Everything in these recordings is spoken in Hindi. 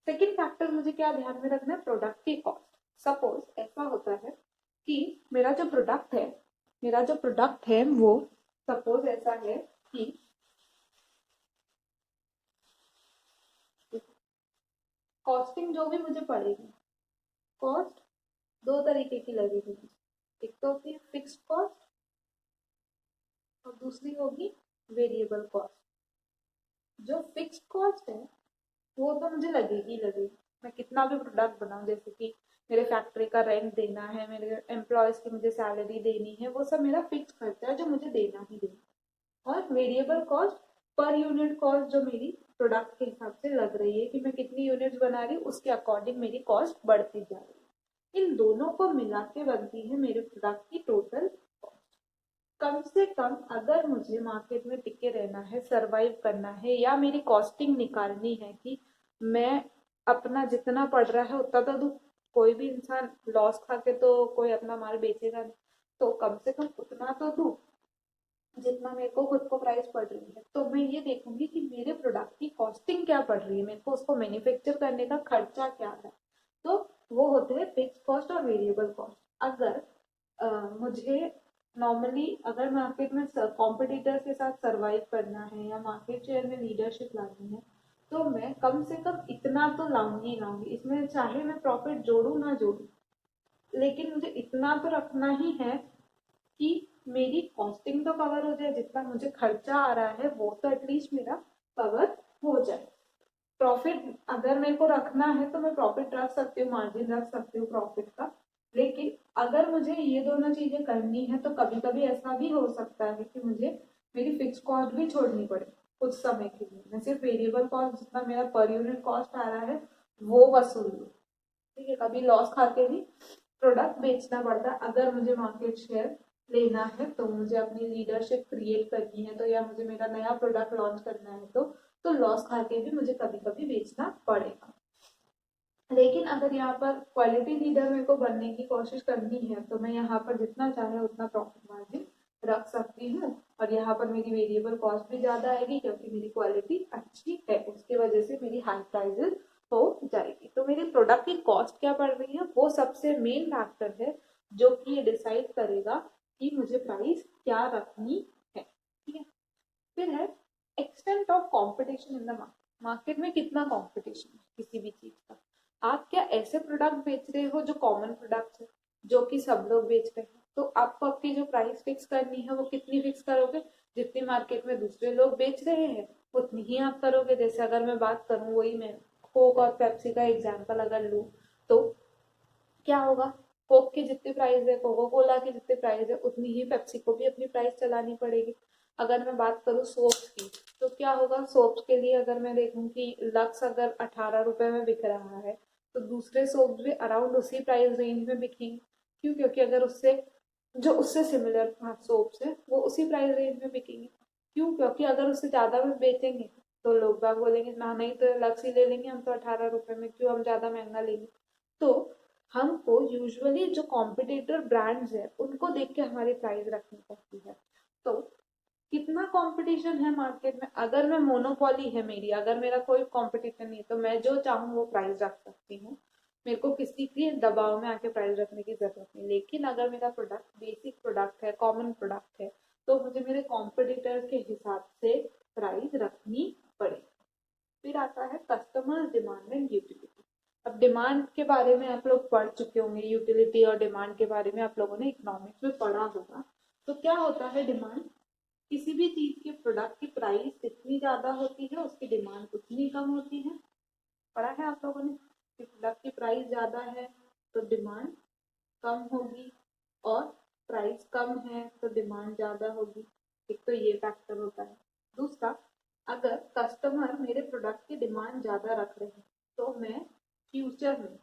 सेकेंड फैक्टर मुझे क्या ध्यान में रखना है, प्रोडक्ट की कॉस्ट। सपोज ऐसा होता है कि मेरा जो प्रोडक्ट है वो सपोज ऐसा है कि कॉस्टिंग जो भी मुझे पड़ेगी, कॉस्ट दो तरीके की लगेगी मुझे, एक तो होती है फिक्स्ड कॉस्ट और दूसरी होगी वेरिएबल कॉस्ट। जो फिक्स्ड कॉस्ट है वो तो मुझे लगेगी, मैं कितना भी प्रोडक्ट बनाऊं, जैसे कि मेरे फैक्ट्री का रेंट देना है, मेरे एम्प्लॉयज की मुझे सैलरी देनी है, वो सब मेरा फिक्स खर्चा है जो मुझे देना ही देना। और variable cost per unit cost जो मेरी प्रोडक्ट के हिसाब से लग रही है कि मैं कितनी यूनिट्स बना रही हूँ, उसके अकॉर्डिंग मेरी कॉस्ट बढ़ती जा रही है। इन दोनों को मिला के बनती है मेरे प्रोडक्ट की टोटल कॉस्ट। कम से कम अगर मुझे मार्केट में टिके रहना है, सरवाइव करना है, या मेरी कॉस्टिंग निकालनी है कि मैं अपना जितना पड़ रहा है उतना तो दूं, कोई भी इंसान लॉस खा के तो कोई अपना माल बेचेगा नहीं, तो कम से कम उतना तो दूं जितना मेरे को खुद को प्राइस पड़ रही है। तो मैं ये देखूंगी कि मेरे प्रोडक्ट की कॉस्टिंग क्या पड़ रही है, मेरे को उसको मैन्युफैक्चर करने का खर्चा क्या है। तो वो होते हैं फिक्स कॉस्ट और वेरिएबल कॉस्ट। अगर मुझे नॉर्मली अगर मार्केट में कॉम्पिटिटर्स के साथ सरवाइव करना है या मार्केट शेयर में लीडरशिप लानी है, तो मैं कम से कम इतना तो लाऊंगी। इसमें चाहे मैं प्रॉफिट जोड़ू ना जोड़ू, लेकिन मुझे इतना तो रखना ही है कि मेरी कॉस्टिंग तो कवर हो जाए, जितना मुझे खर्चा आ रहा है वो तो एटलीस्ट मेरा कवर हो जाए। प्रॉफिट अगर मेरे को रखना है तो मैं प्रॉफिट रख सकती हूँ, मार्जिन रख सकती हूँ प्रॉफिट का। लेकिन अगर मुझे ये दोनों चीजें करनी है तो कभी कभी ऐसा भी हो सकता है कि मुझे मेरी फिक्स कॉस्ट भी छोड़नी पड़े कुछ समय के लिए। मैं सिर्फ वेरिएबल कॉस्ट जितना मेरा पर यूनिट कॉस्ट आ रहा है वो वसूल लूँ। ठीक है, कभी लॉस खा के भी प्रोडक्ट बेचना पड़ता है अगर मुझे मार्केट शेयर लेना है, तो मुझे अपनी लीडरशिप क्रिएट करनी है, तो या मुझे मेरा नया प्रोडक्ट लॉन्च करना है, तो लॉस खा के भी मुझे कभी कभी बेचना पड़ेगा। लेकिन अगर यहाँ पर क्वालिटी लीडर मेरे को बनने की कोशिश करनी है तो मैं यहाँ पर जितना चाहे उतना प्रॉफिट मार्जिन रख सकती हूँ, और यहाँ पर मेरी वेरिएबल कॉस्ट भी ज्यादा आएगी क्योंकि मेरी क्वालिटी अच्छी है, उसकी वजह से मेरी हाई प्राइजेस हो जाएगी। तो मेरी प्रोडक्ट की कॉस्ट क्या पड़ रही है वो सबसे मेन फैक्टर है जो कि ये डिसाइड करेगा कि मुझे प्राइस क्या रखनी है। ठीक है, फिर है extent of competition in the market. Market में कितना कंपटीशन है किसी भी चीज का। आप क्या ऐसे प्रोडक्ट बेच रहे हो जो कॉमन प्रोडक्ट है, जो कि सब लोग बेच रहे हैं, तो आपको आपकी जो प्राइस फिक्स करनी है वो कितनी फिक्स करोगे, जितनी मार्केट में दूसरे लोग बेच रहे हैं उतनी ही आप करोगे। जैसे अगर मैं बात करूं, वही मैं कोक और पेप्सी का एग्जाम्पल अगर लूं, तो क्या होगा, कोक की जितनी प्राइस है, कोको कोला की जितनी प्राइस है, उतनी ही पेप्सी को भी अपनी प्राइस चलानी पड़ेगी। अगर मैं बात करूँ सोप्स की, तो क्या होगा, सोप्स के लिए अगर मैं देखूं कि लक्स अगर 18 रुपए में बिक रहा है, तो दूसरे सोप्स भी अराउंड उसी प्राइस रेंज में बिकेंगे। क्यों? क्योंकि अगर उससे जो उससे सिमिलर सोप्स है वो उसी प्राइस रेंज में बिकेंगे। क्यों? क्योंकि अगर उससे ज्यादा में बेचेंगे तो लोग बाग बोलेंगे ना, नहीं तो लक्स ही ले लेंगे हम, तो 18 रुपए में क्यों हम ज्यादा महंगा लेंगे। तो हमको यूजुअली जो कॉम्पिटिटर ब्रांड्स है उनको देख के हमारी प्राइस रखनी पड़ती है। तो कितना कंपटीशन है मार्केट में, अगर मैं मोनोपोली है मेरी, अगर मेरा कोई कंपटीशन नहीं है, तो मैं जो चाहूँ वो प्राइस रख सकती हूँ, मेरे को किसी के दबाव में आके प्राइस रखने की जरूरत नहीं। लेकिन अगर मेरा प्रोडक्ट बेसिक प्रोडक्ट है, कॉमन प्रोडक्ट है, तो मुझे मेरे कॉम्पिटिटर के हिसाब से प्राइस रखनी पड़ेगी। फिर आता है कस्टमर डिमांड एंड यूटिलिटी। अब डिमांड के बारे में आप लोग पढ़ चुके होंगे, यूटिलिटी और डिमांड के बारे में आप लोगों ने इकोनॉमिक्स में पढ़ा होगा। तो क्या होता है डिमांड, किसी भी चीज के प्रोडक्ट की प्राइस जितनी ज्यादा होती है उसकी डिमांड उतनी कम होती है। पढ़ा है आप लोगों ने कि प्रोडक्ट की प्राइस ज्यादा है तो डिमांड कम होगी, और प्राइस कम है तो डिमांड ज्यादा होगी। एक तो ये फैक्टर होता है। दूसरा, अगर कस्टमर मेरे प्रोडक्ट की डिमांड ज्यादा रख रहे हैं तो मैं फ्यूचर में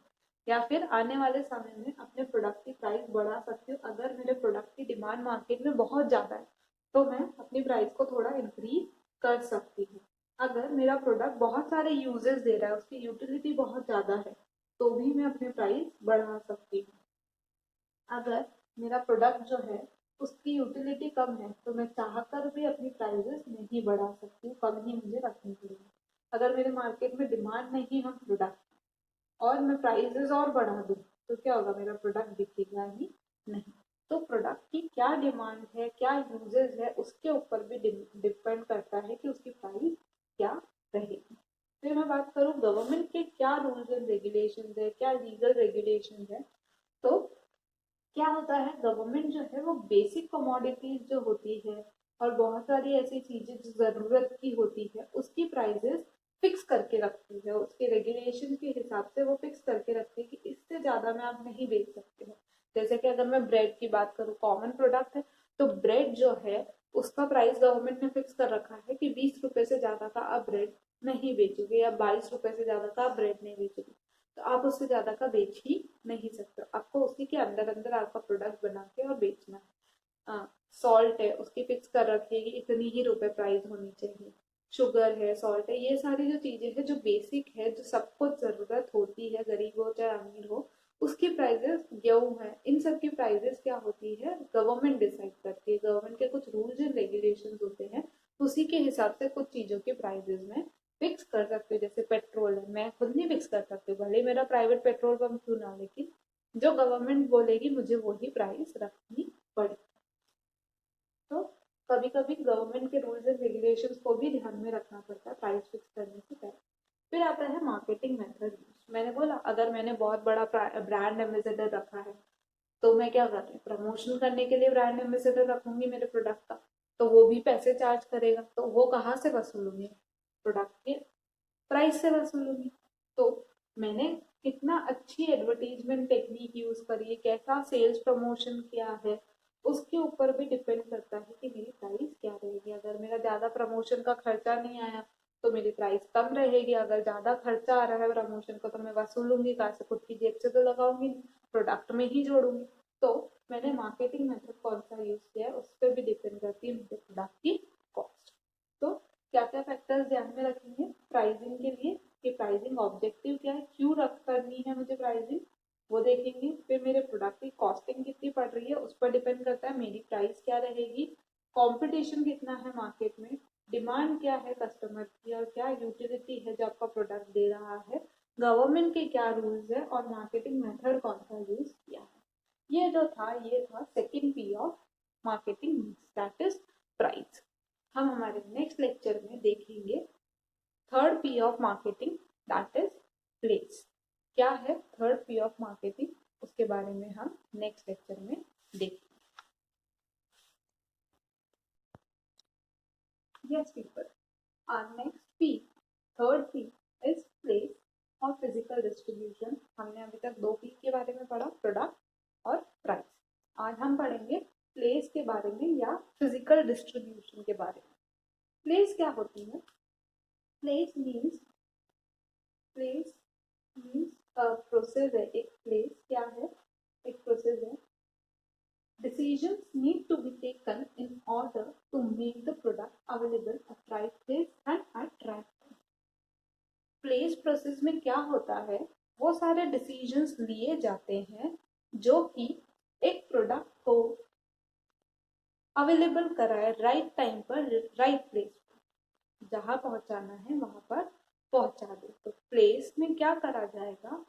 या फिर आने वाले समय में अपने प्रोडक्ट की प्राइस बढ़ा सकती हूँ। अगर मेरे प्रोडक्ट की डिमांड मार्केट में बहुत ज्यादा है तो मैं अपनी प्राइस को थोड़ा इंक्रीज कर सकती हूँ। अगर मेरा प्रोडक्ट बहुत सारे यूजेस दे रहा है, उसकी यूटिलिटी बहुत ज्यादा है, तो भी मैं अपनी प्राइस बढ़ा सकती हूँ। अगर मेरा प्रोडक्ट जो है उसकी यूटिलिटी कम है तो मैं चाहकर भी अपनी प्राइसेस नहीं बढ़ा सकती हूँ, कम ही मुझे रखनी पड़ेगी। अगर मेरे मार्केट में डिमांड नहीं है प्रोडक्ट, और मैं प्राइसेस और बढ़ा दूँ तो क्या होगा, मेरा प्रोडक्ट बिकेगा ही नहीं। तो प्रोडक्ट की क्या डिमांड है, क्या यूजेस है, उसके ऊपर भी डिपेंड करता है कि उसकी प्राइस क्या रहेगी। फिर मैं बात करूँ गवर्नमेंट के क्या रूल्स एंड रेगुलेशन है, क्या लीगल रेगुलेशन है। तो क्या होता है, गवर्नमेंट जो है वो बेसिक कमोडिटीज जो होती है और बहुत सारी ऐसी चीजें जो जरूरत की होती है उसकी प्राइसेस फिक्स करके रखती है, उसके रेगुलेशन के हिसाब से वो फिक्स करके रखती है कि इससे ज्यादा में आप नहीं बेच सकते हो। जैसे कि अगर मैं ब्रेड की बात करूँ, कॉमन प्रोडक्ट है, तो ब्रेड जो है उसका प्राइस गवर्नमेंट ने फिक्स कर रखा है कि 20 रुपए से ज्यादा का आप ब्रेड नहीं बेचोगे या 22 रुपए से ज्यादा का आप ब्रेड नहीं बेचोगे। तो आप उससे ज्यादा का बेच ही नहीं सकते, आपको उसी के अंदर अंदर आपका प्रोडक्ट बना के और बेचना है। सॉल्ट है, उसकी फिक्स कर रखी है कि इतनी ही रुपए प्राइस होनी चाहिए। शुगर है, सॉल्ट है, ये सारी जो चीजें हैं जो बेसिक है, जो सबको जरूरत होती है, गरीब हो चाहे अमीर हो, उसकी प्राइजेस, गेहूं है, इन सब की प्राइजेस क्या होती है, गवर्नमेंट डिसाइड करती है। गवर्नमेंट के कुछ रूल्स एंड रेगुलेशन होते हैं, उसी के हिसाब से कुछ चीजों की प्राइजेस में फिक्स कर सकते हो। जैसे पेट्रोल है, मैं खुद नहीं फिक्स कर सकती हूँ, भले मेरा प्राइवेट पेट्रोल पंप क्यों ना हो, लेकिन जो गवर्नमेंट बोलेगी मुझे वही प्राइस रखनी पड़ेगी। तो कभी कभी गवर्नमेंट के रूल्स एंड रेगुलेशंस को भी ध्यान में रखना पड़ता है प्राइस फिक्स करने से पहले। फिर आता है मार्केटिंग मेथड। मैंने बोला अगर मैंने बहुत बड़ा ब्रांड एम्बेसडर रखा है तो मैं क्या कर रही हूँ, प्रमोशन करने के लिए ब्रांड एम्बेसडर रखूंगी मेरे प्रोडक्ट का, तो वो भी पैसे चार्ज करेगा, तो वो कहाँ से वसूलूंगी, प्रोडक्ट के प्राइस से वसूलूंगी। तो मैंने कितना अच्छी एडवर्टीजमेंट टेक्निक यूज करी है, कैसा सेल्स प्रमोशन किया है, उसके ऊपर भी डिपेंड करता है कि मेरी प्राइस क्या रहेगी। अगर मेरा ज्यादा प्रमोशन का खर्चा नहीं आया तो मेरी प्राइस कम रहेगी, अगर ज्यादा खर्चा आ रहा है प्रमोशन का तो मैं वसूलूंगी कहाँ से, खुद की जेब से तो लगाऊंगी, प्रोडक्ट में ही जोड़ूंगी। तो मैंने मार्केटिंग मेथड कौन सा यूज किया है उस पर भी डिपेंड करती है मेरे प्रोडक्ट की कॉस्ट। तो क्या क्या फैक्टर्स ध्यान में रखेंगे प्राइसिंग के लिए, कि प्राइसिंग ऑब्जेक्टिव क्या है, क्यों रख करनी है मुझे प्राइसिंग, वो देखेंगे। फिर मेरे प्रोडक्ट की कॉस्टिंग कितनी पड़ रही है उस पर डिपेंड करता है मेरी प्राइस क्या रहेगी। कंपटीशन कितना है मार्केट में, डिमांड क्या है कस्टमर की, और क्या यूटिलिटी है जो आपका प्रोडक्ट दे रहा है, गवर्नमेंट के क्या रूल्स है, और मार्केटिंग मेथड कौन सा यूज किया है। ये जो था ये था second P of marketing, that is price. हम हमारे नेक्स्ट लेक्चर में देखेंगे third P of marketing, that is place. क्या है थर्ड पी ऑफ मार्केटिंग, उसके बारे में हम नेक्स्ट लेक्चर में देखेंगे। Yes people, our next P, third P is place और फिजिकल डिस्ट्रीब्यूशन। हमने अभी तक दो पी के बारे में पढ़ा, प्रोडक्ट और प्राइस। आज हम पढ़ेंगे प्लेस के बारे में या फिजिकल डिस्ट्रीब्यूशन के बारे में। प्लेस क्या होती है, place means, place means process है। एक प्लेस क्या है, एक प्रोसेस है। Decisions need to be taken in order to make the product available at right place and at right time. Place process में क्या होता है, वो सारे डिसीजंस लिए जाते हैं जो कि एक प्रोडक्ट को अवेलेबल कराए राइट टाइम पर, राइट प्लेस पर, जहां पहुंचाना है वहां पर पहुंचा दे। तो प्लेस में क्या करा जाएगा,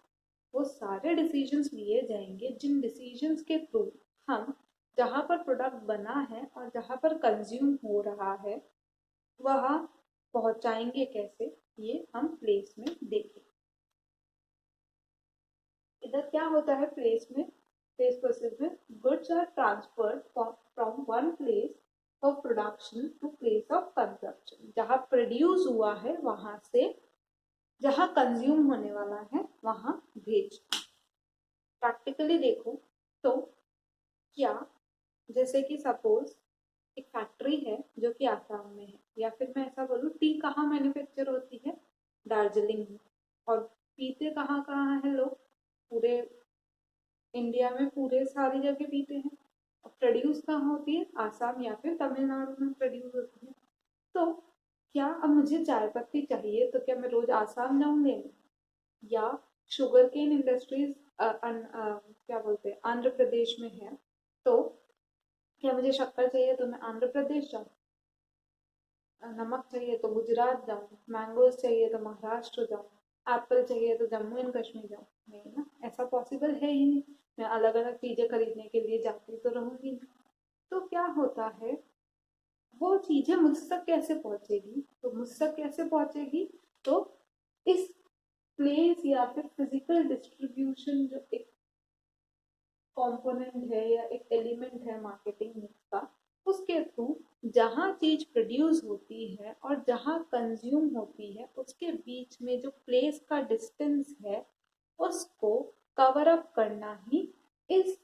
वो सारे डिसीजंस लिए जाएंगे जिन डिसीजंस के थ्रू हम जहां पर प्रोडक्ट बना है और जहां पर कंज्यूम हो रहा है वहां पहुंचाएंगे कैसे, ये हम प्लेस में देखेंगे। इधर क्या होता है प्लेस में, प्लेस प्रोसेस में goods are transferred from one place of production to place of consumption. जहां प्रोड्यूस हुआ है वहां से जहां कंज्यूम होने वाला है वहां भेजना। प्रैक्टिकली देखो तो क्या, जैसे कि सपोज एक फैक्ट्री है जो कि आसाम में है, या फिर मैं ऐसा बोलूँ टी कहाँ मैन्युफैक्चर होती है, दार्जिलिंग में, और पीते कहाँ कहाँ है लोग, पूरे इंडिया में पूरे सारी जगह पीते हैं। और प्रोड्यूस कहाँ होती है, आसाम या फिर तमिलनाडु में प्रोड्यूस होती है। तो क्या अब मुझे चाय पत्ती चाहिए तो क्या मैं रोज आसाम जाऊँ लेने, या शुगर केन इंडस्ट्रीज क्या बोलते हैं आंध्र प्रदेश में है, तो क्या मुझे शक्कर चाहिए तो मैं आंध्र प्रदेश जाऊँ, नमक चाहिए तो गुजरात जाऊँ, मैंगोज चाहिए तो महाराष्ट्र जाऊँ। एप्पल चाहिए तो जम्मू एंड कश्मीर जाऊँ, नहीं ना, ऐसा पॉसिबल है ही नहीं। मैं अलग अलग चीजें खरीदने के लिए जाती तो रहूंगी नहीं। तो क्या होता है, वो चीजें मुझ तक कैसे पहुंचेगी, तो मुझ तक कैसे पहुंचेगी, तो इस प्लेस या फिर फिजिकल डिस्ट्रीब्यूशन जो एक कंपोनेंट है या एक एलिमेंट है मार्केटिंग का, उसके थ्रू जहाँ चीज प्रोड्यूस होती है और जहाँ कंज्यूम होती है उसके बीच में जो प्लेस का डिस्टेंस है उसको कवर अप करना ही इस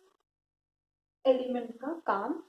एलिमेंट का काम